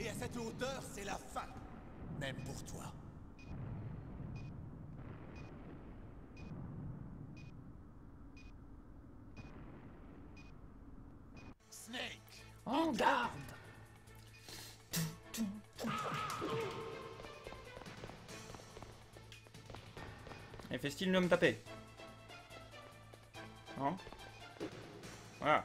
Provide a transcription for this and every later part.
Et à cette hauteur, c'est la fin. Même pour toi. Snake! En garde! Et fait style de me taper. Non? Voilà.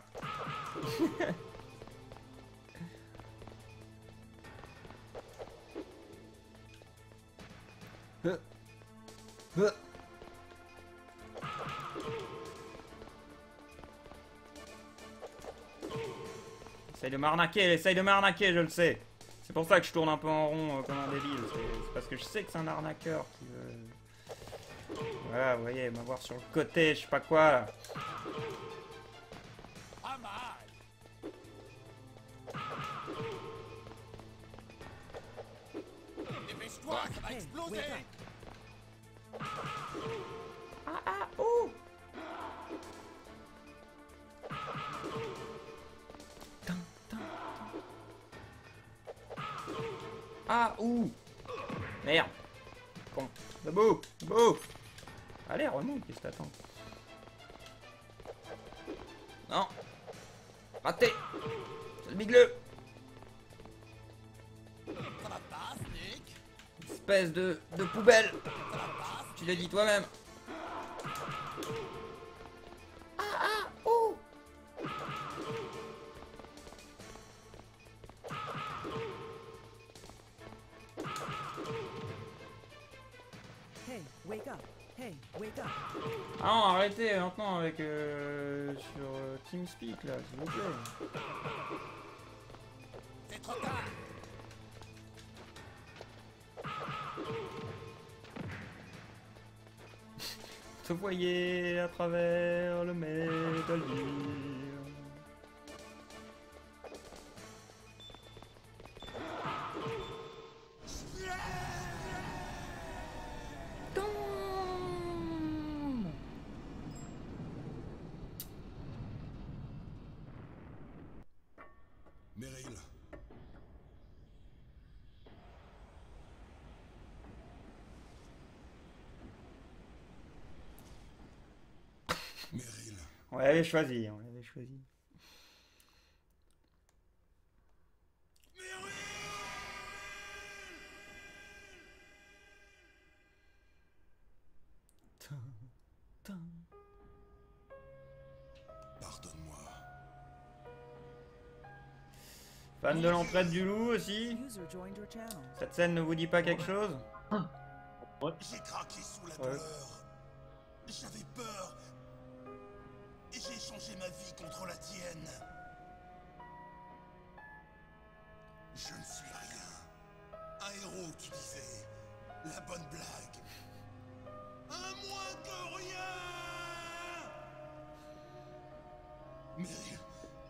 Essaye de m'arnaquer, je le sais. C'est pour ça que je tourne un peu en rond comme un débile. C'est parce que je sais que c'est un arnaqueur qui veut... Voilà, vous voyez, m'avoir sur le côté, je sais pas quoi, là. Pas mal! Dépêche-toi, ça va exploser! Oh! Ah, ouh! Merde! Con. Debout! Debout! Allez, remonte, qu'est-ce que t'attends? Non! Raté! C'est le bigleux! Ça va pas, Snake? Espèce de poubelle! Tu l'as dit toi-même! Oh! Hey, wake up. Hey, wake up. Ah non, arrêtez maintenant avec sur TeamSpeak là, s'il vous plaît. C'est trop tard! Te voyez à travers le Metal Gear. Meryl. Meryl. On l'avait choisi, on l'avait choisi. Pardonne-moi. Fan de l'entraide du loup aussi? User joined your channel. Cette scène ne vous dit pas quelque chose? J'ai craqué sous la Ouais. douleur. J'avais peur. Et j'ai échangé ma vie contre la tienne. Je ne suis rien. Un héros, tu disais. La bonne blague. Un moins que rien. Meryl,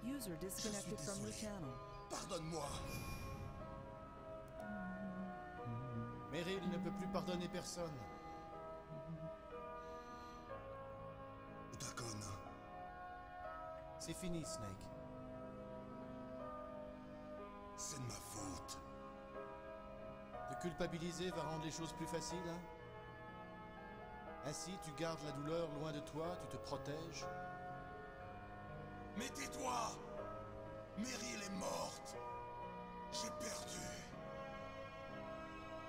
User disconnected from your désolé. channel. pardonne-moi. Meryl ne peut plus pardonner personne. Dagon. C'est fini, Snake. C'est de ma faute. Te culpabiliser va rendre les choses plus faciles, hein? Ainsi, tu gardes la douleur loin de toi, tu te protèges. Mais tais-toi! Meryl est morte. J'ai perdu.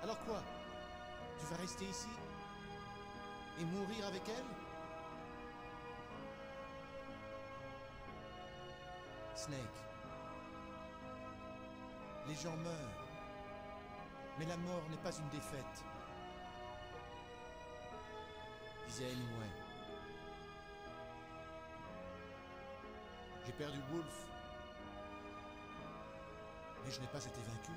Alors quoi? Tu vas rester ici? Et mourir avec elle? Snake. Les gens meurent. Mais la mort n'est pas une défaite. Disait Hemingway. J'ai perdu Wolf. Mais je n'ai pas été vaincu.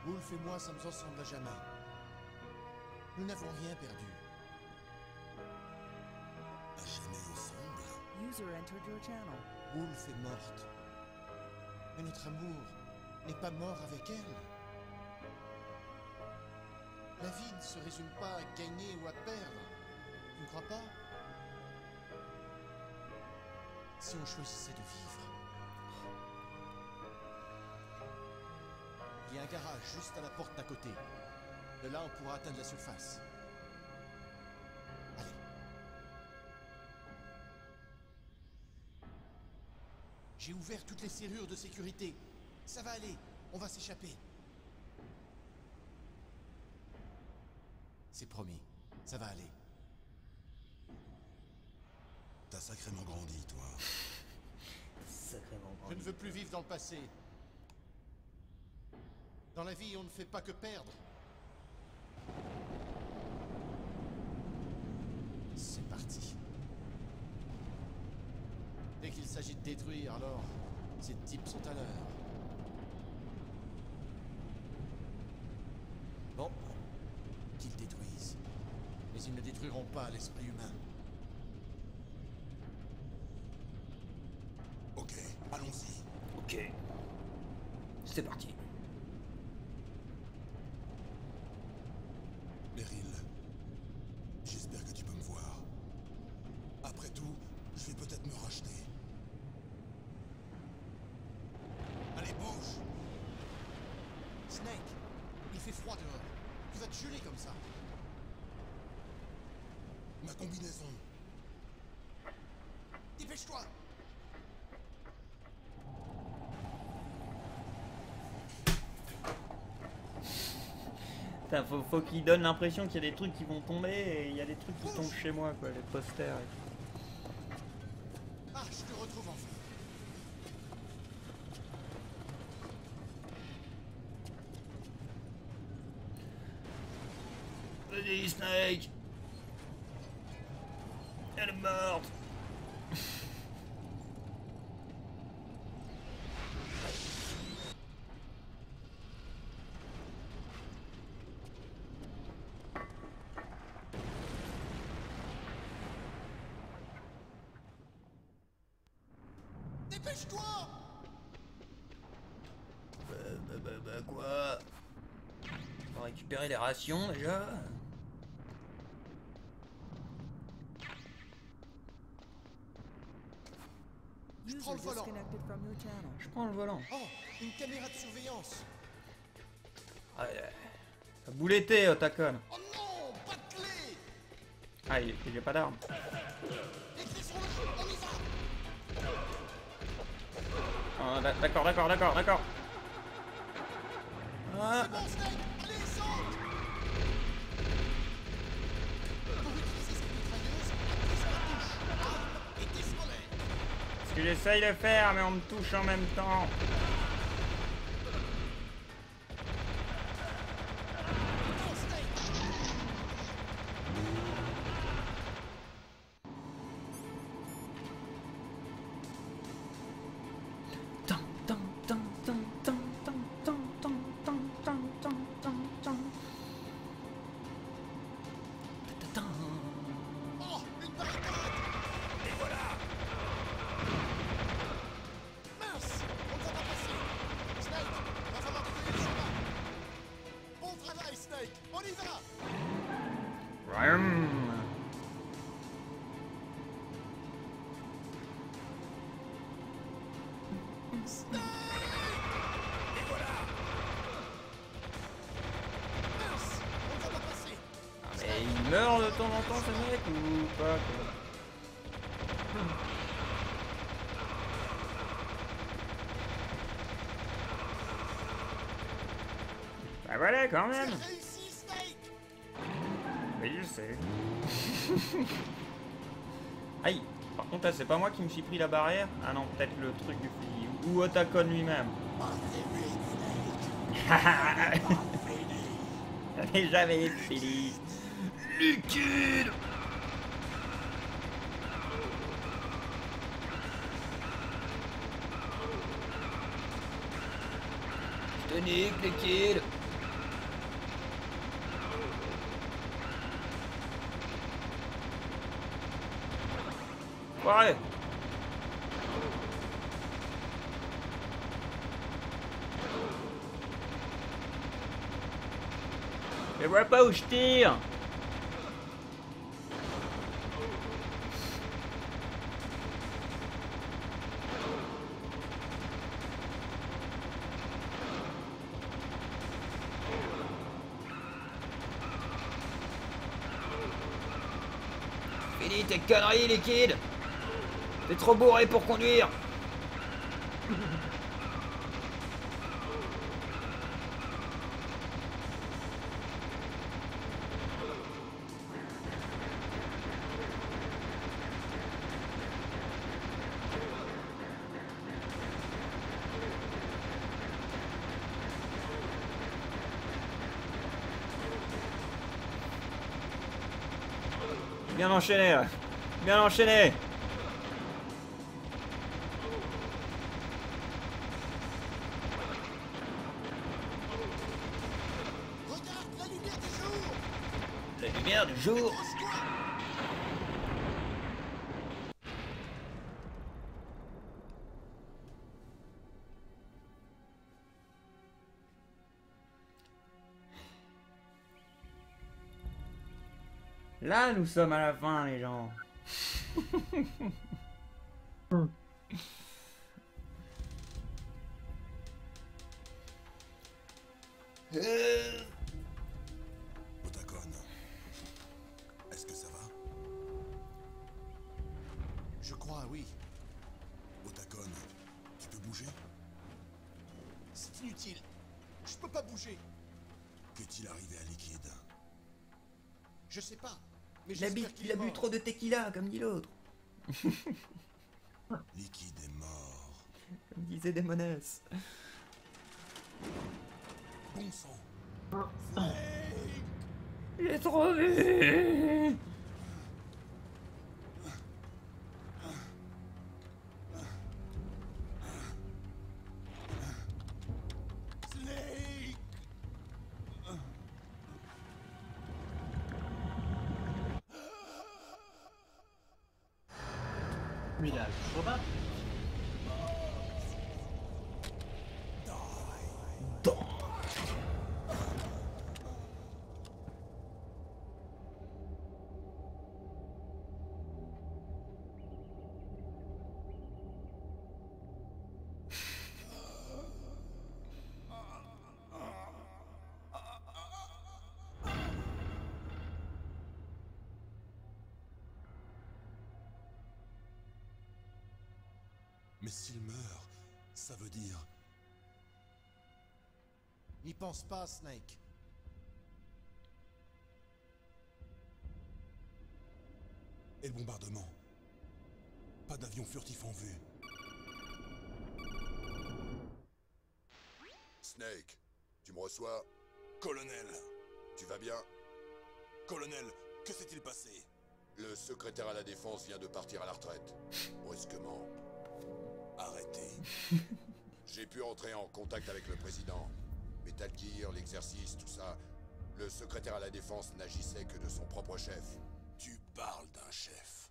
Wolf et moi sommes ensemble à jamais. Nous n'avons rien perdu. À jamais ensemble. User entered your channel. Wolf est morte. Mais notre amour n'est pas mort avec elle. La vie ne se résume pas à gagner ou à perdre. Tu ne crois pas? Si on choisissait de vivre. un garage juste à la porte d'à côté. De là, on pourra atteindre la surface. Allez. J'ai ouvert toutes les serrures de sécurité. Ça va aller, on va s'échapper. C'est promis, ça va aller. T'as sacrément grandi, toi. Sacrément Je ne veux plus vivre dans le passé. Dans la vie, on ne fait pas que perdre. C'est parti. Dès qu'il s'agit de détruire, alors, ces types sont à l'heure. Bon, qu'ils détruisent. Mais ils ne détruiront pas l'esprit humain. Ok, allons-y. Ok. C'est parti. Beryl, j'espère que tu peux me voir. Après tout, je vais peut-être me racheter. Allez, bouge! Snake, il fait froid dehors. Tu vas te geler comme ça. Ma combinaison. Dépêche-toi! Putain, faut qu'il donne l'impression qu'il y a des trucs qui vont tomber et il y a des trucs qui tombent chez moi, quoi, les posters et tout. Ah, je te retrouve enfin. Vas-y, Snake! Elle est morte! Dépêche-toi! Quoi? On va récupérer les rations déjà? User prends le volant. disconnected from your channel. Je prends le volant. Oh, une caméra de surveillance. Ah, t'as bouletté, Otacon. Oh non, pas de clé. Ah, il a pas d'arme. Les clés sont là, on y va. Ah, d'accord. Ah. C'est bon, Snake, allez, saute. Pour utiliser cette mitrailleuse, appuie sur la touche. Arme et pistolet. Ce que j'essaye de faire, mais on me touche en même temps. Go, Snake. Oh, une barricade. Et voilà. Mince, on ne va pas passer. Snake, va falloir trouver le chemin. Bon travail, Snake, on y va. Snake. Et voilà. Mince, on ne va pas passer. Mais il meurt de temps en temps, ce mec, ou pas, quoi? Bah voilà, quand même. J'ai réussi, Snake. Oui, je sais. Aïe. Par contre, là, c'est pas moi qui me suis pris la barrière. Ah non, peut-être le truc du fusil. Ou Otacon lui-même. Mais jamais fini. Liquide. Je te nique, liquide. Ouais. Je vois pas où je tire. Fini tes conneries, Liquide. T'es trop bourré pour conduire. Bien enchaîné là. Bien enchaîné. Regarde la lumière du jour. La lumière du jour. Accroche-toi. Là, nous sommes à la fin, les gens. Otacon, est-ce que ça va? Je crois, oui. Otacon, tu peux bouger? C'est inutile. Je peux pas bouger. Qu'est-il arrivé à Liquide? Je sais pas. Mais Il a j'espère qu'il il a est bu mort. trop de tequila, comme dit l'autre. Liquide est mort. Comme disait Demoness. Bon sang. J'ai trop vu. Snake! Mais là, je vois pas. Mais s'il meurt, ça veut dire... N'y pense pas, Snake. Et le bombardement? Pas d'avion furtif en vue. Snake, tu me reçois? Colonel, tu vas bien? Colonel, que s'est-il passé? Le secrétaire à la défense vient de partir à la retraite. Brusquement. Arrêtez. J'ai pu entrer en contact avec le président. Metal Gear, l'exercice, tout ça. Le secrétaire à la défense n'agissait que de son propre chef. Tu parles d'un chef.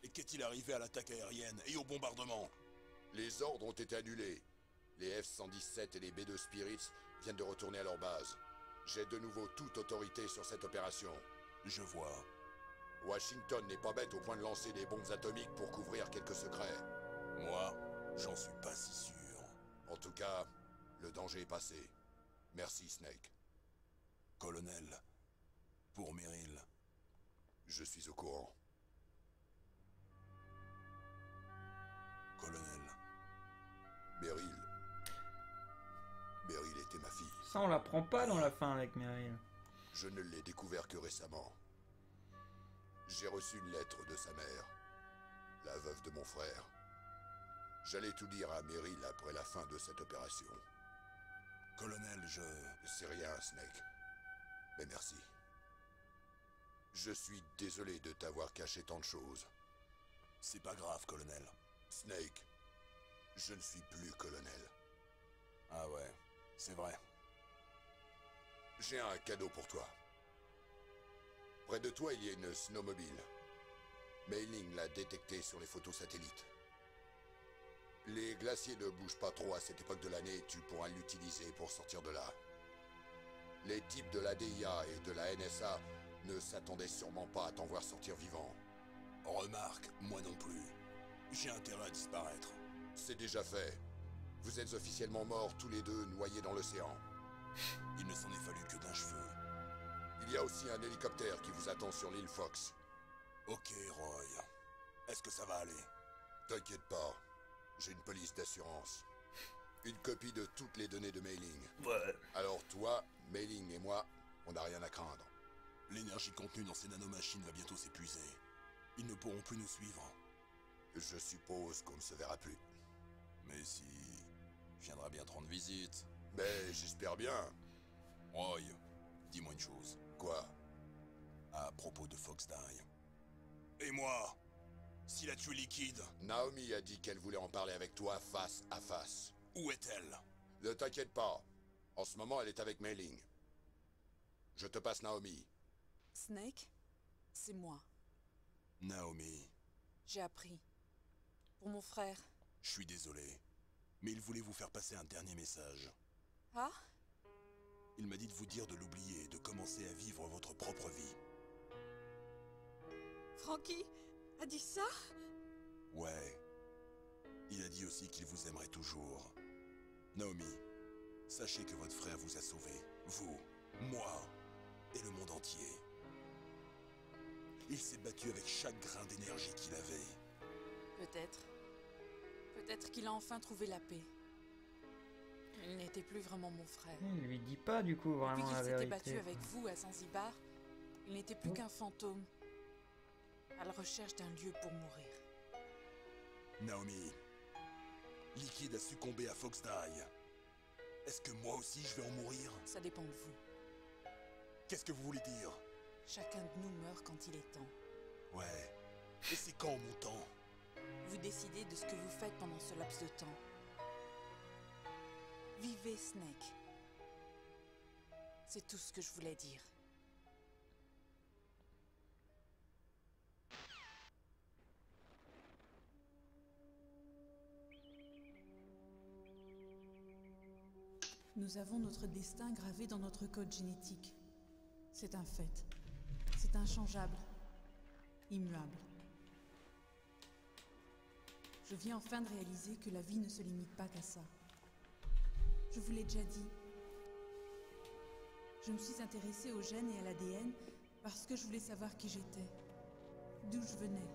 Et qu'est-il arrivé à l'attaque aérienne et au bombardement? Les ordres ont été annulés. Les F-117 et les B-2 Spirits viennent de retourner à leur base. J'ai de nouveau toute autorité sur cette opération. Je vois. Washington n'est pas bête au point de lancer des bombes atomiques pour couvrir quelques secrets. Moi, j'en suis pas si sûr. En tout cas, le danger est passé. Merci, Snake. Colonel, pour Meryl. Je suis au courant. Colonel. Meryl. Meryl était ma fille. Ça, on l'apprend pas dans la fin avec Meryl. Je ne l'ai découvert que récemment. J'ai reçu une lettre de sa mère, la veuve de mon frère. J'allais tout dire à Meryl après la fin de cette opération. Colonel, je... C'est rien, Snake. Mais merci. Je suis désolé de t'avoir caché tant de choses. C'est pas grave, colonel. Snake, je ne suis plus colonel. Ah ouais, c'est vrai. J'ai un cadeau pour toi. Près de toi, il y a une snowmobile. Mailing l'a détectée sur les photos satellites. Les glaciers ne bougent pas trop à cette époque de l'année, tu pourras l'utiliser pour sortir de là. Les types de la DIA et de la NSA ne s'attendaient sûrement pas à t'en voir sortir vivant. Remarque, moi non plus. J'ai intérêt à disparaître. C'est déjà fait. Vous êtes officiellement morts tous les deux, noyés dans l'océan. Il ne s'en est fallu que d'un cheveu. Il y a aussi un hélicoptère qui vous attend sur l'île Fox. Ok, Roy. Est-ce que ça va aller? T'inquiète pas, j'ai une police d'assurance. Une copie de toutes les données de Mailing. Ouais. Alors toi, Mailing et moi, on n'a rien à craindre. L'énergie contenue dans ces nanomachines va bientôt s'épuiser. Ils ne pourront plus nous suivre. Je suppose qu'on ne se verra plus. Mais si... je viendrai bien te rendre visite. Mais j'espère bien. Roy, dis-moi une chose. Quoi? À propos de Fox Die. Et moi? S'il a tué Liquide, Naomi a dit qu'elle voulait en parler avec toi face à face. où est-elle? Ne t'inquiète pas. En ce moment, elle est avec Mailing. Je te passe Naomi. Snake, c'est moi. Naomi, J'ai appris. Pour mon frère. je suis désolé. Mais il voulait vous faire passer un dernier message. Ah? Il m'a dit de vous dire de l'oublier et de commencer à vivre votre propre vie. Frankie a dit ça? Ouais. Il a dit aussi qu'il vous aimerait toujours. Naomi, sachez que votre frère vous a sauvé. Vous, moi et le monde entier. Il s'est battu avec chaque grain d'énergie qu'il avait. Peut-être. Peut-être qu'il a enfin trouvé la paix. Il n'était plus vraiment mon frère. Il lui dit pas du coup Depuis vraiment qu'il la s'était battu vérité. avec vous à Zanzibar, il n'était plus qu'un fantôme. À la recherche d'un lieu pour mourir. Naomi, Liquide a succombé à Fox Die. Est-ce que moi aussi je vais en mourir? Ça dépend de vous. Qu'est-ce que vous voulez dire? Chacun de nous meurt quand il est temps. Ouais. Et c'est quand mon temps? Vous décidez de ce que vous faites pendant ce laps de temps. Vivez, Snake. C'est tout ce que je voulais dire. Nous avons notre destin gravé dans notre code génétique. C'est un fait. C'est inchangeable. Immuable. Je viens enfin de réaliser que la vie ne se limite pas qu'à ça. Je vous l'ai déjà dit. Je me suis intéressée aux gènes et à l'ADN parce que je voulais savoir qui j'étais, d'où je venais.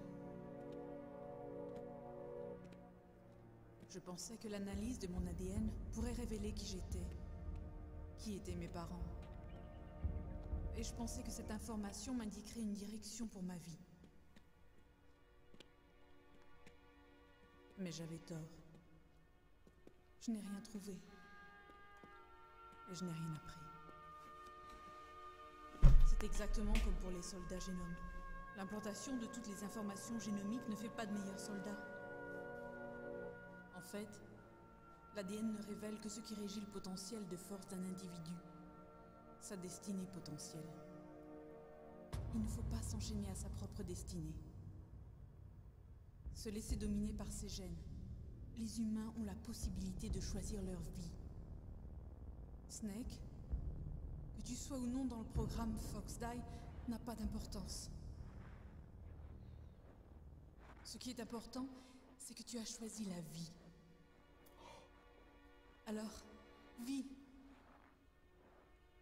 Je pensais que l'analyse de mon ADN pourrait révéler qui j'étais, qui étaient mes parents. Et je pensais que cette information m'indiquerait une direction pour ma vie. Mais j'avais tort. Je n'ai rien trouvé. Et je n'ai rien appris. C'est exactement comme pour les soldats génomes. L'implantation de toutes les informations génomiques ne fait pas de meilleurs soldats. En fait, l'ADN ne révèle que ce qui régit le potentiel de force d'un individu. Sa destinée potentielle. Il ne faut pas s'enchaîner à sa propre destinée. Se laisser dominer par ses gènes. Les humains ont la possibilité de choisir leur vie. Snake, que tu sois ou non dans le programme Fox Die, n'a pas d'importance. Ce qui est important, c'est que tu as choisi la vie. Alors, vis.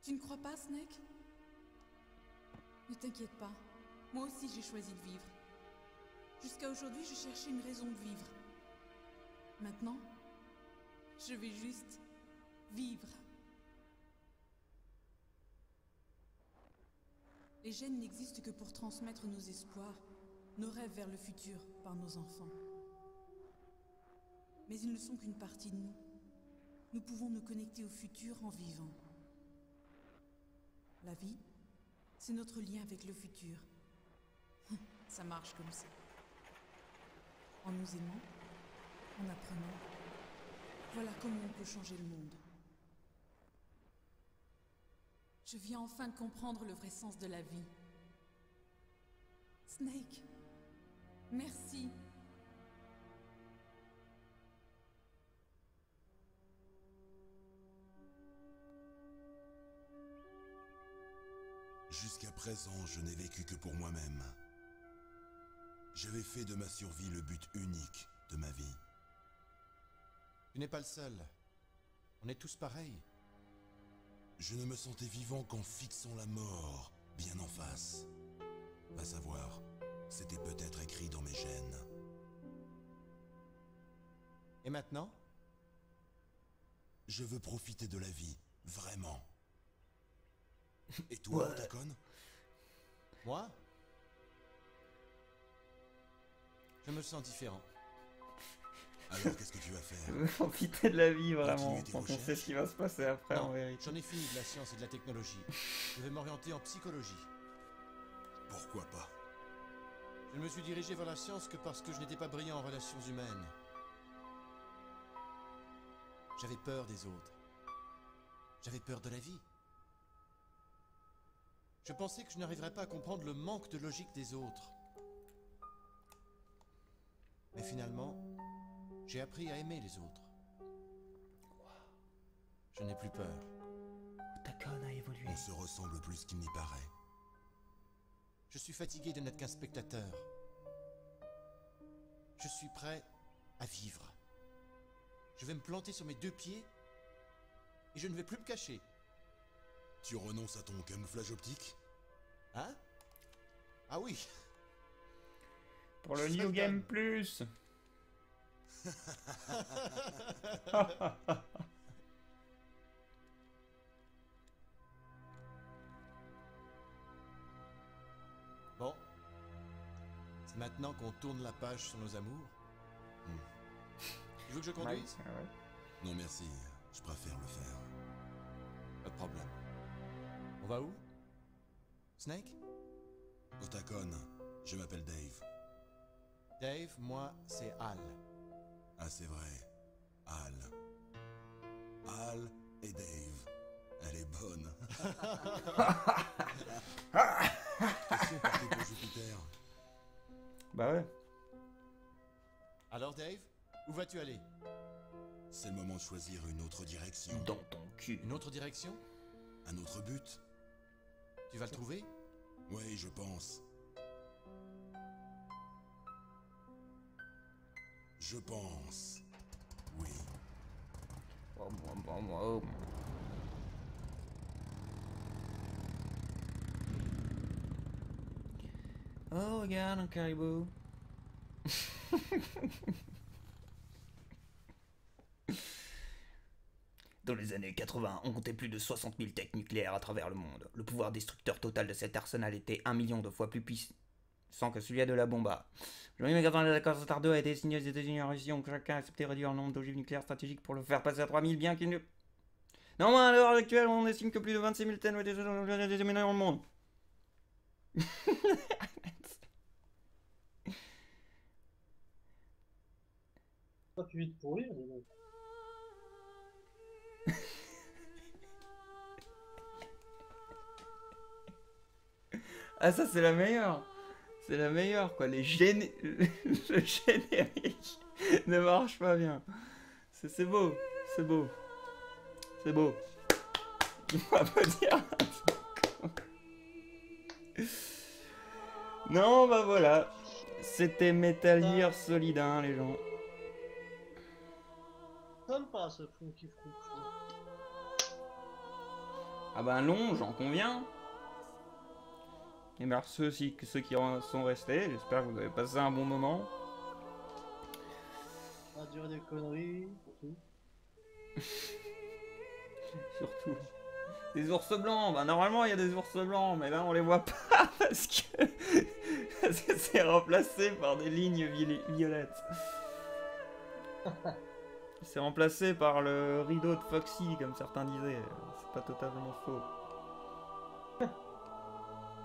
Tu ne crois pas, Snake? Ne t'inquiète pas, moi aussi j'ai choisi de vivre. Jusqu'à aujourd'hui, je cherchais une raison de vivre. Maintenant, je vais juste vivre. Les gènes n'existent que pour transmettre nos espoirs, nos rêves vers le futur par nos enfants. Mais ils ne sont qu'une partie de nous. Nous pouvons nous connecter au futur en vivant. La vie, c'est notre lien avec le futur. Ça marche comme ça. En nous aimant, en apprenant, voilà comment on peut changer le monde. Je viens enfin de comprendre le vrai sens de la vie. Snake, merci. Jusqu'à présent, je n'ai vécu que pour moi-même. J'avais fait de ma survie le but unique de ma vie. Tu n'es pas le seul. On est tous pareils. Je ne me sentais vivant qu'en fixant la mort bien en face. À savoir, C'était peut-être écrit dans mes gènes. Et maintenant? Je veux profiter de la vie, vraiment. Et toi, Ouais. Otacon? Moi? Je me sens différent. Alors qu'est-ce que tu vas faire? Profiter de la vie, vraiment, Continuer tes quand on sait recherches. ce qui va se passer après, en Non, vérité. j'en ai fini de la science et de la technologie. Je vais m'orienter en psychologie. Pourquoi pas? Je ne me suis dirigé vers la science que parce que je n'étais pas brillant en relations humaines. J'avais peur des autres. J'avais peur de la vie. Je pensais que je n'arriverais pas à comprendre le manque de logique des autres. Mais finalement, j'ai appris à aimer les autres. Je n'ai plus peur. Otacon a évolué. On se ressemble plus qu'il n'y paraît. Je suis fatigué de n'être qu'un spectateur. Je suis prêt à vivre. Je vais me planter sur mes deux pieds et je ne vais plus me cacher. Tu renonces à ton camouflage optique? Hein? Ah oui, Pour le Ça New se Game donne. Plus. bon. C'est maintenant qu'on tourne la page sur nos amours. Tu veux que je conduise? Ah ouais. Non merci, je préfère le faire. Pas de problème. On va où? Snake? Otacon, je m'appelle Dave. Dave, moi, c'est Al. Ah c'est vrai, Al. Al et Dave. Elle est bonne. Qu'est-ce qu'on partait pour Jupiter? Bah ouais. Alors Dave, où vas-tu aller? C'est le moment de choisir une autre direction. Dans ton cul. Une autre direction? Un autre but? Tu vas le trouver? Oui, je pense. Je pense. Oui. Oh, regarde un caribou. Dans les années 80, on comptait plus de 60 000 têtes nucléaires à travers le monde. Le pouvoir destructeur total de cet arsenal était 1 million de fois plus puissant que celui de la bomba. Le 1980, l'accord START 2 a été signé aux États-Unis et en Russie, ont chacun accepté de réduire le nombre d'ogives nucléaires stratégiques pour le faire passer à 3000, bien qu'il ne... Néanmoins, à l'heure actuelle, on estime que plus de 26 000 tonnes ont été déterminées dans le monde. Pas plus vite pour rire, dis donc. Ah ça c'est la meilleure. C'est la meilleure quoi. Le générique ne marche pas bien. C'est beau. C'est beau. C'est beau. On va pas dire. Non bah voilà. C'était Metal Gear Solid 1 les gens. Ça me passe, ce funky fruit. Ah bah long, j'en conviens. Et merci ceux qui sont restés. J'espère que vous avez passé un bon moment. On va dire des conneries, surtout. Surtout. Des ours blancs. Bah normalement il y a des ours blancs, mais là on les voit pas parce que c'est remplacé par des lignes violettes. C'est remplacé par le rideau de Foxy, comme certains disaient. C'est pas totalement faux.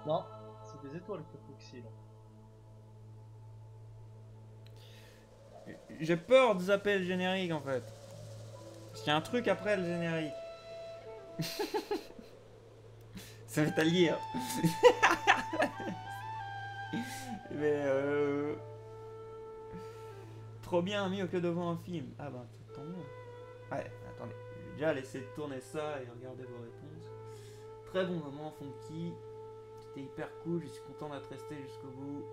Non, c'est des étoiles que Foxy, là. J'ai peur de zapper le générique en fait. Parce qu'il y a un truc après le générique. C'est Metal Gear. Mais trop bien, mieux que devant un film. Ah bah tant mieux. Ouais, attendez. Je vais déjà laisser tourner ça et regarder vos réponses. Très bon moment, Funky. C'était hyper cool, je suis content d'être resté jusqu'au bout.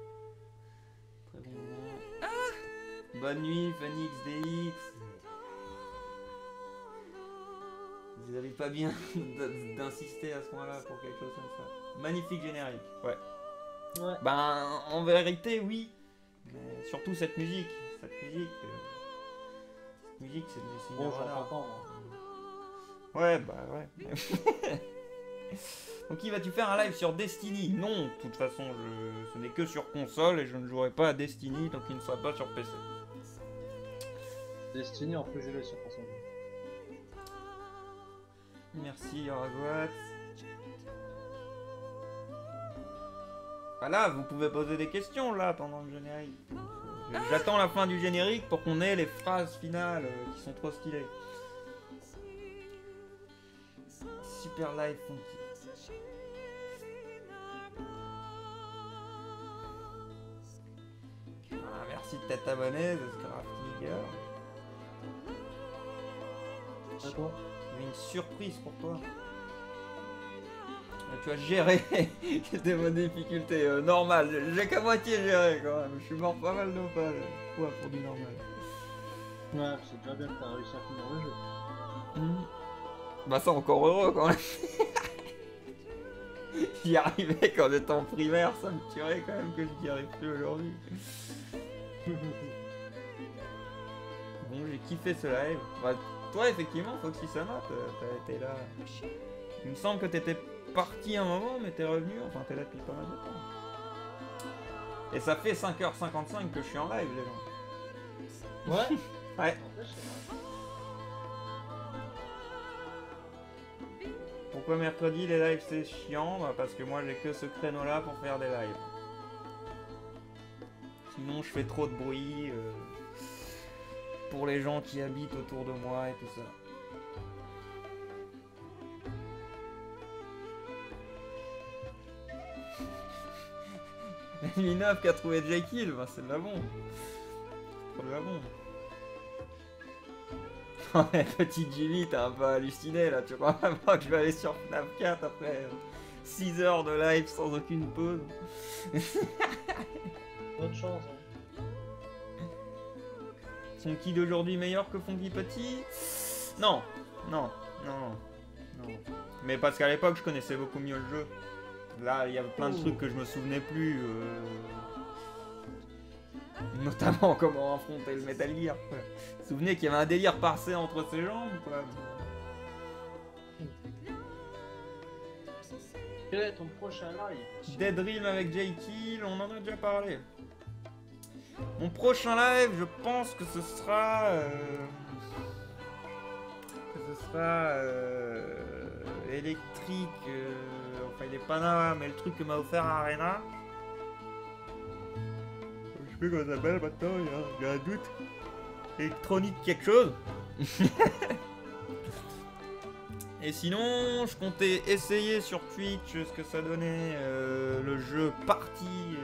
Très bon moment. Bonne nuit, Phoenix DX. Vous avez pas bien d'insister à ce moment-là pour quelque chose comme ça. Magnifique générique, ouais. Ouais. Ben, en vérité, oui. Mais surtout cette musique. Cette musique, c'est des signes Bon, de j'en radar. entends, moi. Ouais, bah ouais. Donc, qui vas-tu faire un live sur Destiny? Non, de toute façon, ce n'est que sur console et je ne jouerai pas à Destiny, donc il ne sera pas sur PC. Destiny, en plus, je l'ai sur console. Merci, Ragouat. Voilà, vous pouvez poser des questions là pendant le générique. J'attends la fin du générique pour qu'on ait les phrases finales qui sont trop stylées. Super live funky. Ah, merci de t'être abonné, The Scraft Nigger. À toi. J'ai une surprise pour toi. Tu as géré des bonnes difficultés normales. J'ai qu'à moitié géré quand même. Je suis mort pas mal de fois pour du normal. Ouais, c'est déjà bien que t'as réussi à finir le jeu. Bah ça encore heureux quand même. J'y arrivais quand j'étais en primaire, ça me tuerait quand même que je n'y arrive plus aujourd'hui. Bon, j'ai kiffé ce live. Bah, toi effectivement, Foxy Sama, t'as été là. Il me semble que t'étais parti un moment, mais t'es revenu, enfin t'es là depuis pas mal de temps. Et ça fait 5h55 que je suis en live, les gens. Ouais. Ouais. En fait, c'est Pourquoi mercredi les lives c'est chiant? Bah parce que moi j'ai que ce créneau là pour faire des lives. Sinon je fais trop de bruit pour les gens qui habitent autour de moi et tout ça. La nuit 9 qui a trouvé Jekyll, bah c'est de la bombe. C'est trop de la bombe. Ouais, petit Jimmy, t'as un peu halluciné là, tu crois vraiment que je vais aller sur FNAF 4 après 6 heures de live sans aucune pause? bonne chance. Hein. Son kid d'aujourd'hui meilleur que Funky Petit? Non, non, non, non. Mais parce qu'à l'époque je connaissais beaucoup mieux le jeu. Là, il y a plein de trucs que je me souvenais plus. Notamment comment affronter le Metal Gear. Quoi. Vous vous souvenez qu'il y avait un délire passé entre ses jambes quoi. Quel est ton prochain live? Dead Dream avec Jekyll, on en a déjà parlé. Mon prochain live, je pense que ce sera... électrique. Enfin, il est pas là, mais le truc que m'a offert Arena. Je sais plus comment ça s'appelle maintenant, il y a un doute. Électronique quelque chose. Et sinon, je comptais essayer sur Twitch ce que ça donnait le jeu Party.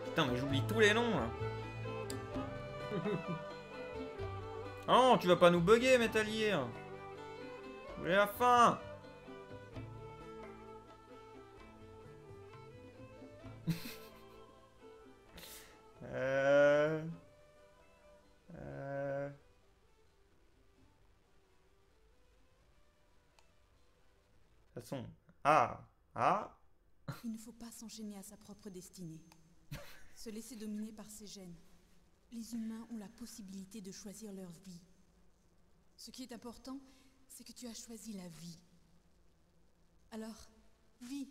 Putain, mais j'oublie tous les noms là. Ah non, tu vas pas nous bugger, Metal Gear. J'ai la faim. De toute façon. Ah. Il ne faut pas s'enchaîner à sa propre destinée. Se laisser dominer par ses gènes. Les humains ont la possibilité de choisir leur vie. Ce qui est important, c'est que tu as choisi la vie. Alors, vis.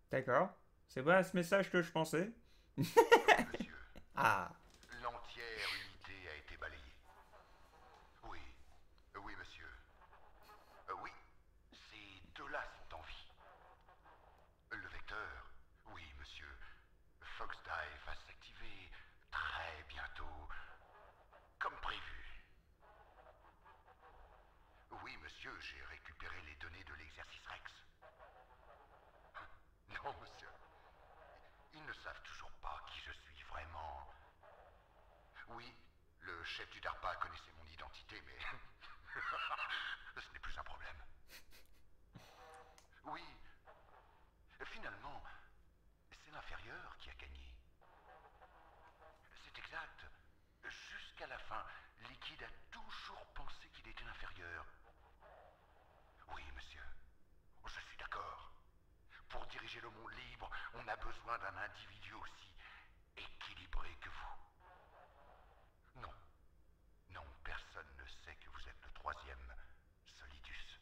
D'accord. C'est pas ce message que je pensais. Monsieur, Ah. l'entière unité a été balayée. Oui, oui, monsieur. Oui, ces deux-là sont en vie. Le vecteur, oui, monsieur. Fox Dive va s'activer très bientôt, comme prévu. Oui, monsieur, j'ai récupéré les données de l'exercice Rex. Non, monsieur. Ils ne savent toujours pas qui je suis vraiment. Oui, le chef du DARPA connaissait mon identité, mais ce n'est plus un problème. Oui, finalement, c'est l'inférieur qui a gagné. C'est exact. Jusqu'à la fin, Liquid a diriger le monde libre, on a besoin d'un individu aussi équilibré que vous. Non. Non, personne ne sait que vous êtes le troisième Solidus.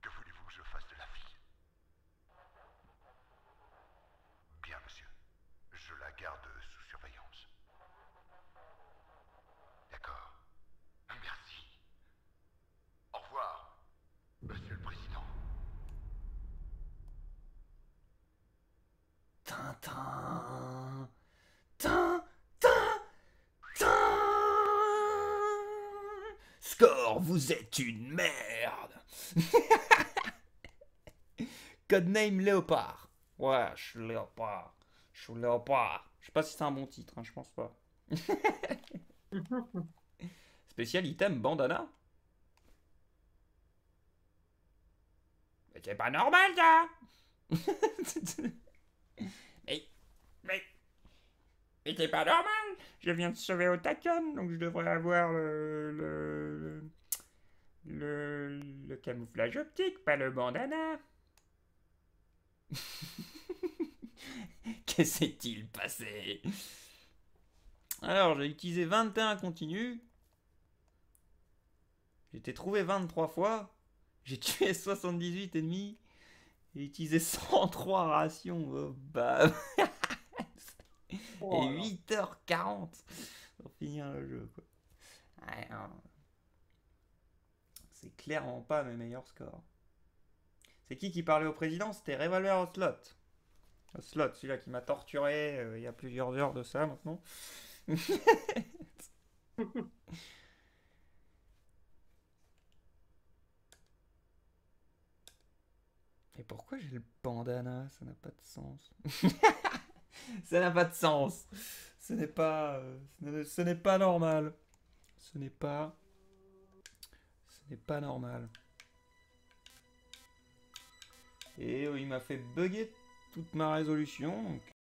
Que voulez-vous que je fasse de la vie? Bien, monsieur. Je la garde sous surveillance. D'accord. Merci. Au revoir, monsieur le président. Tintin. Tintin. Score, vous êtes une merde. Codename Léopard. Ouais, je suis Léopard. Je suis Léopard. Je sais pas si c'est un bon titre, hein, je pense pas. Spécial item bandana. Mais c'est pas normal ça. mais c'est pas normal. Je viens de sauver Otacon, donc je devrais avoir le camouflage optique, pas le bandana. Que s'est-il passé? Alors, j'ai utilisé 21 continus. J'ai été trouvé 23 fois. J'ai tué 78 ennemis. J'ai utilisé 103 rations. Oh, bah. Et 8h40 pour finir le jeu, quoi. Ouais, c'est clairement pas mes meilleurs scores. C'est qui parlait au président? C'était Revolver Ocelot. Ocelot, celui-là qui m'a torturé il y a plusieurs heures de ça maintenant. Et pourquoi j'ai le bandana? Ça n'a pas de sens. Ça n'a pas de sens. Ce n'est pas normal. Ce n'est pas normal. Et il m'a fait bugger toute ma résolution. Donc